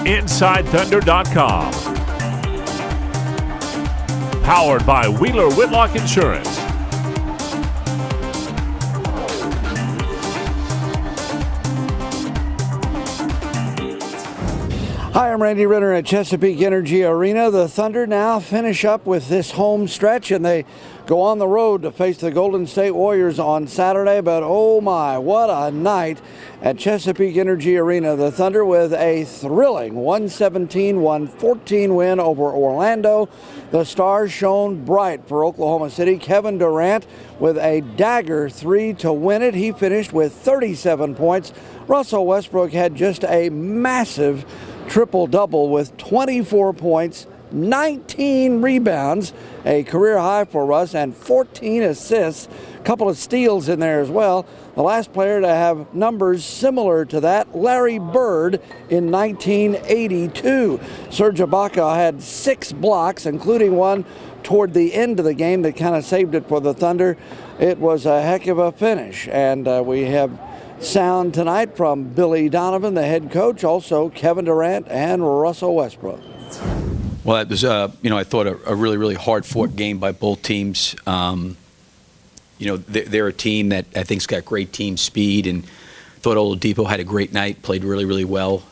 InsideThunder.com. Powered by Wheeler Whitlock Insurance. Hi, I'm Randy Renner at Chesapeake Energy Arena. The Thunder now finish up with this home stretch, and they go on the road to face the Golden State Warriors on Saturday. But oh my, what a night at Chesapeake Energy Arena. The Thunder with a thrilling 117-114 win over Orlando. The stars shone bright for Oklahoma City. Kevin Durant with a dagger three to win it. He finished with 37 points. Russell Westbrook had just a massive triple-double with 24 points, 19 rebounds, a career high for Russ, and 14 assists, a couple of steals in there as well. The last player to have numbers similar to that, Larry Bird, in 1982. Serge Ibaka had 6 blocks, including one toward the end of the game that kind of saved it for the Thunder. It was a heck of a finish, and we have sound tonight from Billy Donovan, the head coach, also Kevin Durant and Russell Westbrook. Well, it was, I thought a really, really hard-fought game by both teams. They're a team that I think's got great team speed, and thought Oladipo had a great night, played really, really well.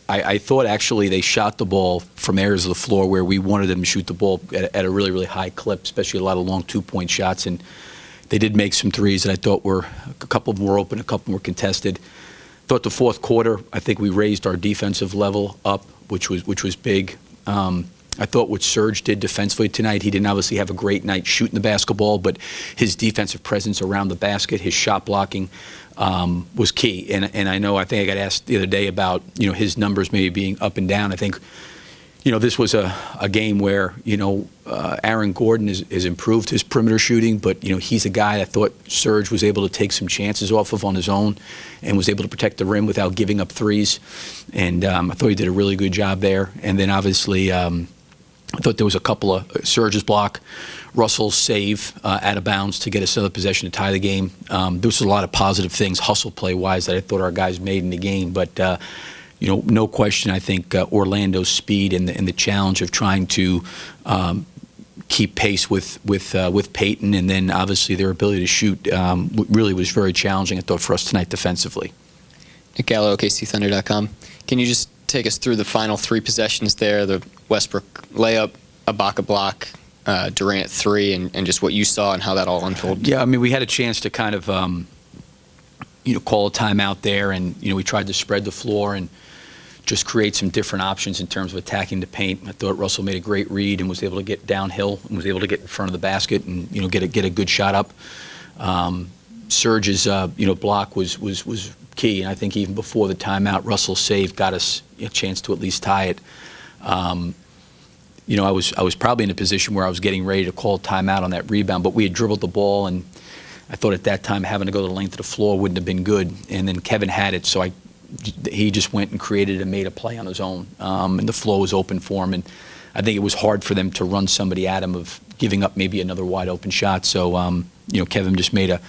I thought actually they shot the ball from areas of the floor where we wanted them to shoot the ball at a really, really high clip, especially a lot of long two-point shots, and they did make some threes that I thought a couple of them were open, a couple of them were contested. Thought the fourth quarter, I think we raised our defensive level up, which was big. I thought what Serge did defensively tonight, he didn't obviously have a great night shooting the basketball, but his defensive presence around the basket, his shot blocking was key. And I think I got asked the other day about his numbers maybe being up and down. I think this was a game where, Aaron Gordon has improved his perimeter shooting, but, he's a guy I thought Serge was able to take some chances off of on his own and was able to protect the rim without giving up threes. And I thought he did a really good job there. And then obviously I thought there was a couple of Serge's block, Russell's save out of bounds to get us another possession to tie the game. There was a lot of positive things hustle play-wise that I thought our guys made in the game, but no question, I think Orlando's speed and the challenge of trying to keep pace with Peyton, and then obviously their ability to shoot really was very challenging, I thought, for us tonight defensively. Nick Gallo, OKCThunder.com. Can you just take us through the final 3 possessions there, the Westbrook layup, Ibaka block, Durant 3, and just what you saw and how that all unfolded? Yeah, I mean, we had a chance to kind of call a timeout there, and we tried to spread the floor and just create some different options in terms of attacking the paint. I thought Russell made a great read and was able to get downhill and was able to get in front of the basket and get a good shot up. Serge's block was key, and I think even before the timeout, Russell's save got us a chance to at least tie it. I was probably in a position where I was getting ready to call a timeout on that rebound, but we had dribbled the ball, and I thought at that time having to go the length of the floor wouldn't have been good. And then Kevin had it, so he just went and created and made a play on his own, and the floor was open for him. And I think it was hard for them to run somebody at him of giving up maybe another wide open shot. So Kevin just made a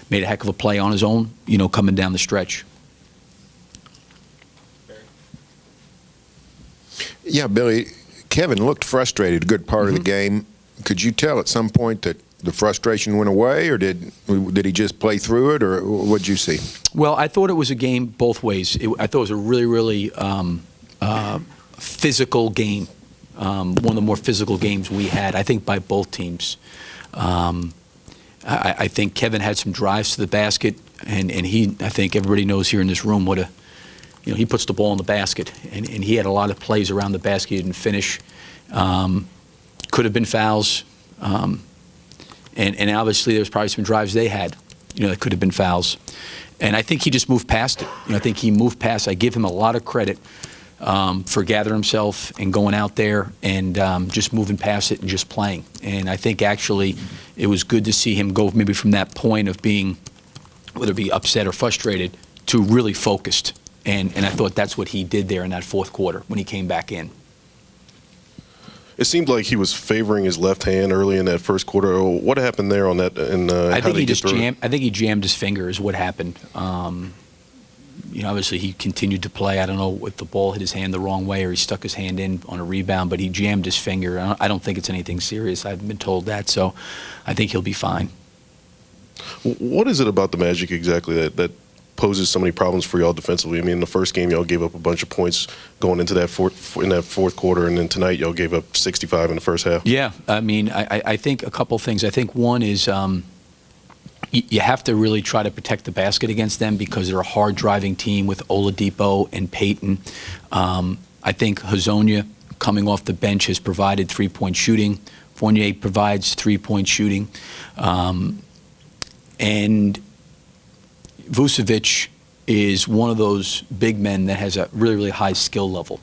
heck of a play on his own, coming down the stretch. Yeah, Billy, Kevin looked frustrated a good part of the game. Could you tell at some point that the frustration went away, or did he just play through it, or what did you see? Well, I thought it was a game both ways. I thought it was a really, really physical game, one of the more physical games we had, I think, by both teams. I think Kevin had some drives to the basket, and I think everybody knows here in this room he puts the ball in the basket, and he had a lot of plays around the basket he didn't finish. Could have been fouls. And obviously there was probably some drives they had, that could have been fouls. And I think he just moved past it. I think he moved past. I give him a lot of credit for gathering himself and going out there and just moving past it and just playing. And I think actually it was good to see him go maybe from that point of being, whether it be upset or frustrated, to really focused. And I thought that's what he did there in that fourth quarter when he came back in. It seemed like he was favoring his left hand early in that first quarter. What happened there on that? And I think he just jammed. I think he jammed his finger is what happened. Obviously he continued to play. I don't know if the ball hit his hand the wrong way or he stuck his hand in on a rebound, but he jammed his finger. I don't think it's anything serious. I haven't been told that, so I think he'll be fine. What is it about the Magic exactly that poses so many problems for y'all defensively? I mean, in the first game, y'all gave up a bunch of points going into that fourth quarter, and then tonight y'all gave up 65 in the first half. Yeah, I mean, I think a couple things. I think one is you have to really try to protect the basket against them because they're a hard-driving team with Oladipo and Payton. I think Hazonia, coming off the bench, has provided three-point shooting. Fournier provides three-point shooting. And Vucevic is one of those big men that has a really, really high skill level.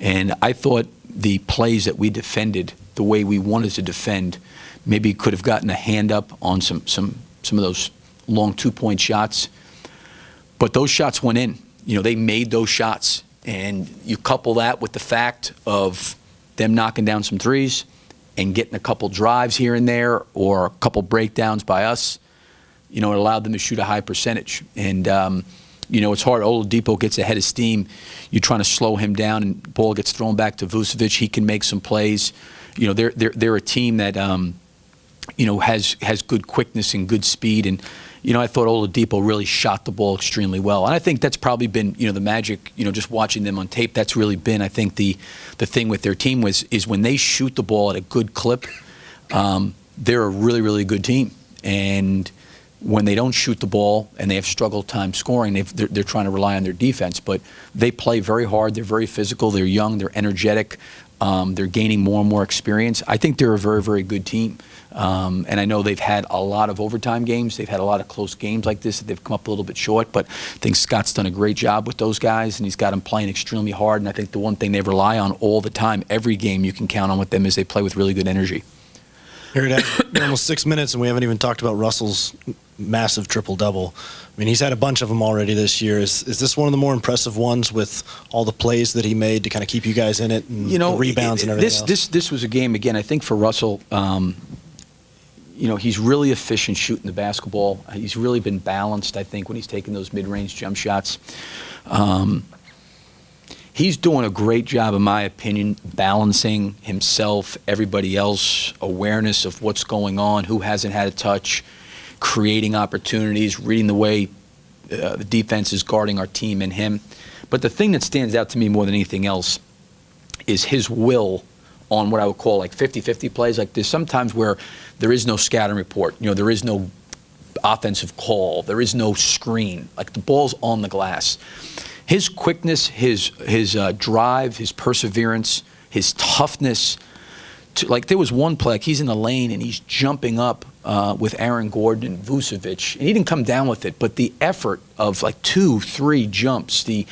And I thought the plays that we defended the way we wanted to defend maybe could have gotten a hand up on some of those long two-point shots. But those shots went in. They made those shots. And you couple that with the fact of them knocking down some threes and getting a couple drives here and there or a couple breakdowns by us, it allowed them to shoot a high percentage. And, it's hard. Oladipo gets ahead of steam. You're trying to slow him down, and the ball gets thrown back to Vucevic. He can make some plays. They're a team that, has good quickness and good speed. And, I thought Oladipo really shot the ball extremely well. And I think that's probably been, the Magic, just watching them on tape, that's really been, I think, the thing with their team is when they shoot the ball at a good clip, they're a really, really good team. And when they don't shoot the ball and they have struggled time scoring, they're trying to rely on their defense. But they play very hard. They're very physical. They're young. They're energetic. They're gaining more and more experience. I think they're a very, very good team. And I know they've had a lot of overtime games. They've had a lot of close games like this that they've come up a little bit short. But I think Scott's done a great job with those guys, and he's got them playing extremely hard. And I think the one thing they rely on all the time, every game you can count on with them, is they play with really good energy. Here it has been almost 6 minutes, and we haven't even talked about Russell's massive triple-double. I mean, he's had a bunch of them already this year. Is this one of the more impressive ones with all the plays that he made to kind of keep you guys in it and the rebounds and everything else? This was a game, again, I think for Russell, he's really efficient shooting the basketball. He's really been balanced, I think, when he's taking those mid-range jump shots. He's doing a great job, in my opinion, balancing himself, everybody else, awareness of what's going on, who hasn't had a touch, creating opportunities, reading the way the defense is guarding our team and him. But the thing that stands out to me more than anything else is his will on what I would call like 50-50 plays. Like there's sometimes where there is no scouting report, there is no offensive call, there is no screen. Like the ball's on the glass. His quickness, his drive, his perseverance, his toughness. Like there was one play, like he's in the lane and he's jumping up with Aaron Gordon and Vucevic, and he didn't come down with it, but the effort of like 2-3 jumps, the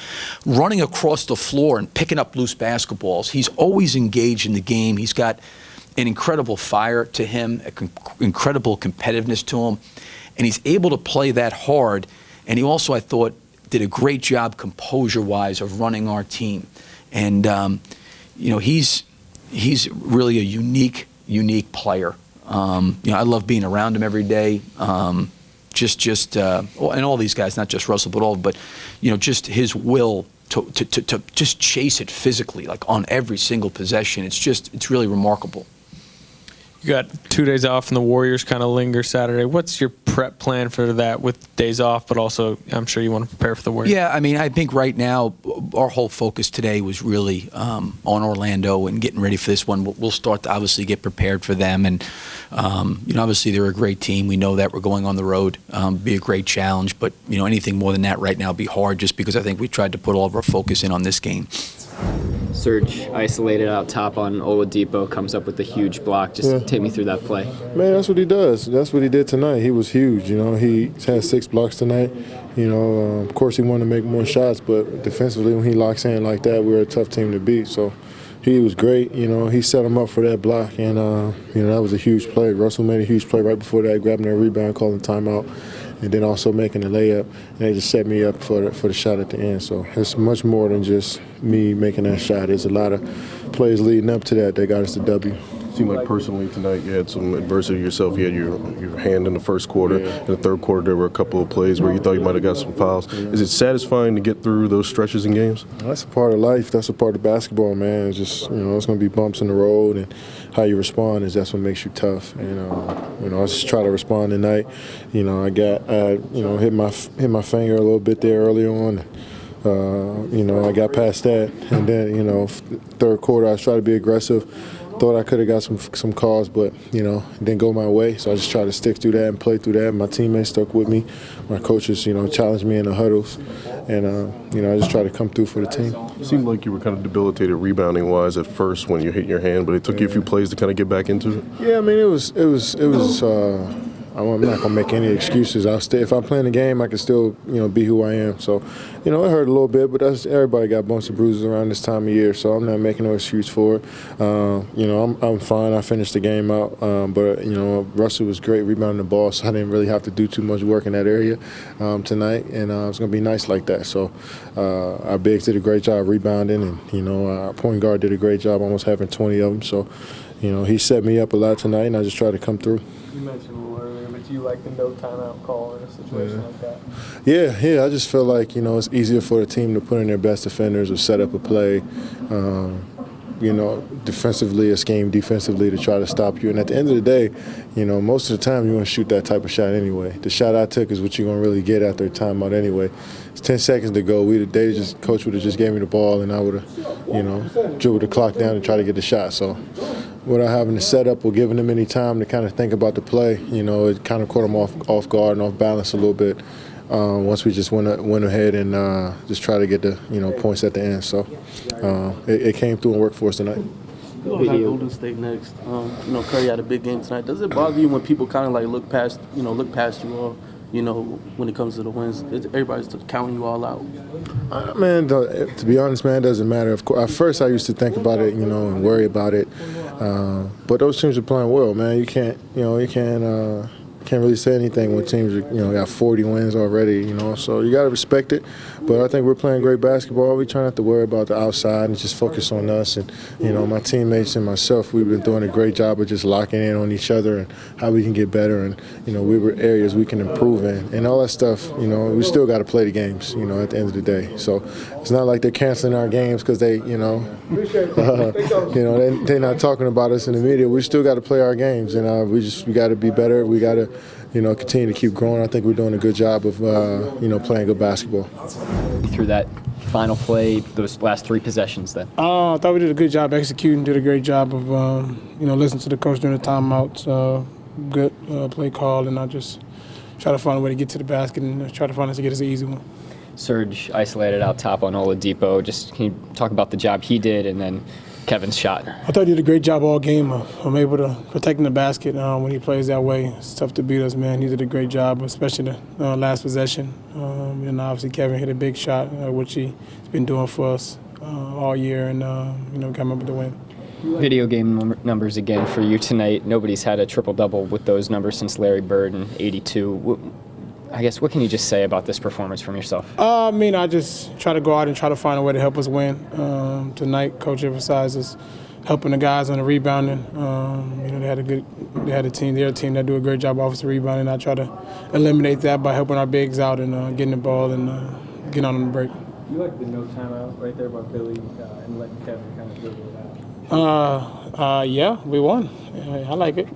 running across the floor and picking up loose basketballs. He's always engaged in the game. He's got an incredible fire to him, incredible competitiveness to him, and he's able to play that hard. And he also, I thought, did a great job composure-wise of running our team. And, he's really a unique player. I love being around him every day. And all these guys, not just Russell, but all, but, just his will to just chase it physically, like on every single possession. It's really remarkable. You got 2 days off and the Warriors kind of linger Saturday. What's your prep plan for that with days off, but also I'm sure you want to prepare for the Warriors? Yeah, I mean, I think right now our whole focus today was really on Orlando and getting ready for this one. We'll start to obviously get prepared for them. And, obviously they're a great team. We know that we're going on the road. Be a great challenge. But, anything more than that right now would be hard just because I think we tried to put all of our focus in on this game. Surge isolated out top on Oladipo, comes up with a huge block. Just take me through that play. Man, that's what he does. That's what he did tonight. He was huge. He had 6 blocks tonight. Of course he wanted to make more shots, but defensively when he locks in like that, we're a tough team to beat. So he was great. He set him up for that block, and that was a huge play. Russell made a huge play right before that, grabbing that rebound, calling timeout, and then also making a layup. And they just set me up for the shot at the end. So it's much more than just me making that shot. There's a lot of plays leading up to that got us the W. Seemed like personally tonight you had some adversity yourself. You had your hand in the first quarter. In the third quarter, there were a couple of plays where you thought you might have got some fouls. Is it satisfying to get through those stretches in games? That's a part of life. That's a part of basketball, man. It's just, it's going to be bumps in the road, and how you respond that's what makes you tough. And I just try to respond tonight. I hit my finger a little bit there early on. I got past that, and then third quarter I tried to be aggressive. Thought I could have got some calls, but it didn't go my way. So I just tried to stick through that and play through that. My teammates stuck with me. My coaches, challenged me in the huddles, and I just tried to come through for the team. It seemed like you were kind of debilitated rebounding wise at first when you hit your hand, but it took you a few plays to kind of get back into it. Yeah, I mean it was. I'm not gonna make any excuses. If I'm playing the game, I can still be who I am. So, it hurt a little bit, but everybody got bumps and bruises around this time of year. So I'm not making no excuse for it. I'm fine. I finished the game out, but Russell was great rebounding the ball, so I didn't really have to do too much work in that area tonight, and it's gonna be nice like that. So our bigs did a great job rebounding, and our point guard did a great job, almost having 20 of them. So, he set me up a lot tonight, and I just tried to come through. You mentioned a little earlier, but you like the no timeout call in a situation like that? Yeah. I just feel like, it's easier for the team to put in their best defenders or set up a play, defensively, a scheme defensively to try to stop you. And at the end of the day, most of the time you want to shoot that type of shot anyway. The shot I took is what you're going to really get after a timeout anyway. It's 10 seconds to go. Coach would have just gave me the ball, and I would have, dribbled the clock down and try to get the shot. So without having the setup or giving them any time to kind of think about the play, it kind of caught them off guard and off balance a little bit. Once we just went ahead and just try to get the points at the end. So it came through and worked for us tonight. We got Golden State next. Curry had a big game tonight. Does it bother you when people kind of like look past you all? When it comes to the wins, everybody's counting you all out. Man, to be honest, man, it doesn't matter. Of course, at first I used to think about it, and worry about it. But those teams are playing well, man. You can't really say anything when teams got 40 wins already, so you got to respect it. But I think we're playing great basketball. We try not to worry about the outside and just focus on us. And, my teammates and myself, we've been doing a great job of just locking in on each other and how we can get better. And, we were areas we can improve in. And all that stuff, we still got to play the games, at the end of the day. So it's not like they're canceling our games because they, they're not talking about us in the media. We still got to play our games, and we got to be better. We got to, continue to keep growing. I think we're doing a good job of, playing good basketball. Through that final play, those last three possessions then? I thought we did a good job executing, did a great job of, listening to the coach during the timeouts, good play call, and I just try to find a way to get to the basket and try to find us to get us an easy one. Serge isolated out top on Oladipo. Just can you talk about the job he did and then Kevin's shot? I thought he did a great job all game. I'm able to protecting the basket when he plays that way. It's tough to beat us, man. He did a great job, especially the last possession. And obviously Kevin hit a big shot, which he's been doing for us all year, and got him up to win. Video game numbers again for you tonight. Nobody's had a triple-double with those numbers since Larry Bird in '82. I guess, what can you just say about this performance from yourself? I just try to go out and try to find a way to help us win. Tonight, Coach emphasizes helping the guys on the rebounding. They had a team, their team that do a great job offensive rebounding. I try to eliminate that by helping our bigs out and getting the ball and getting on the break. You like the no timeout right there by Billy and letting Kevin kind of dribble it out? Yeah, we won. I like it.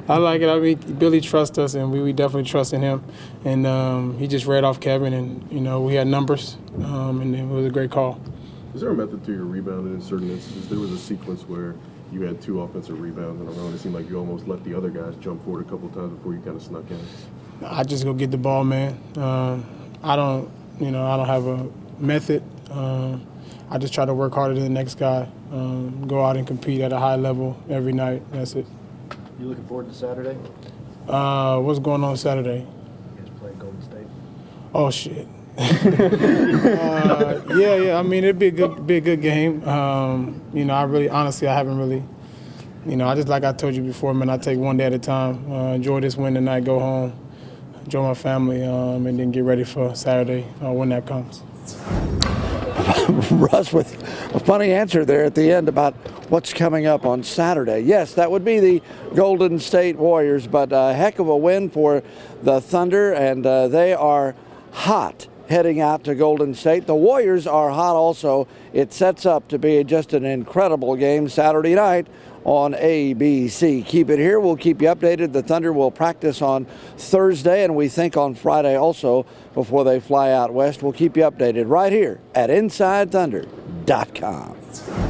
I like it. I mean, Billy trusts us, and we definitely trust in him. And he just read off Kevin, and we had numbers, and it was a great call. Is there a method to your rebounding in certain instances? There was a sequence where you had 2 offensive rebounds in a row, and it seemed like you almost let the other guys jump forward a couple of times before you kind of snuck in. I just go get the ball, man. I don't have a method. I just try to work harder than the next guy, go out and compete at a high level every night. That's it. You looking forward to Saturday? What's going on Saturday? You guys play Golden State. Oh shit. Yeah. I mean, it'd be a good game. I haven't really. I just, like I told you before, man. I take one day at a time. Enjoy this win tonight. Go home, enjoy my family, and then get ready for Saturday when that comes. Russ with a funny answer there at the end about what's coming up on Saturday. Yes, that would be the Golden State Warriors, but a heck of a win for the Thunder, and they are hot heading out to Golden State. The Warriors are hot also. It sets up to be just an incredible game Saturday night on ABC. Keep it here. We'll keep you updated. The Thunder will practice on Thursday, and we think on Friday also before they fly out west. We'll keep you updated right here at InsideThunder.com.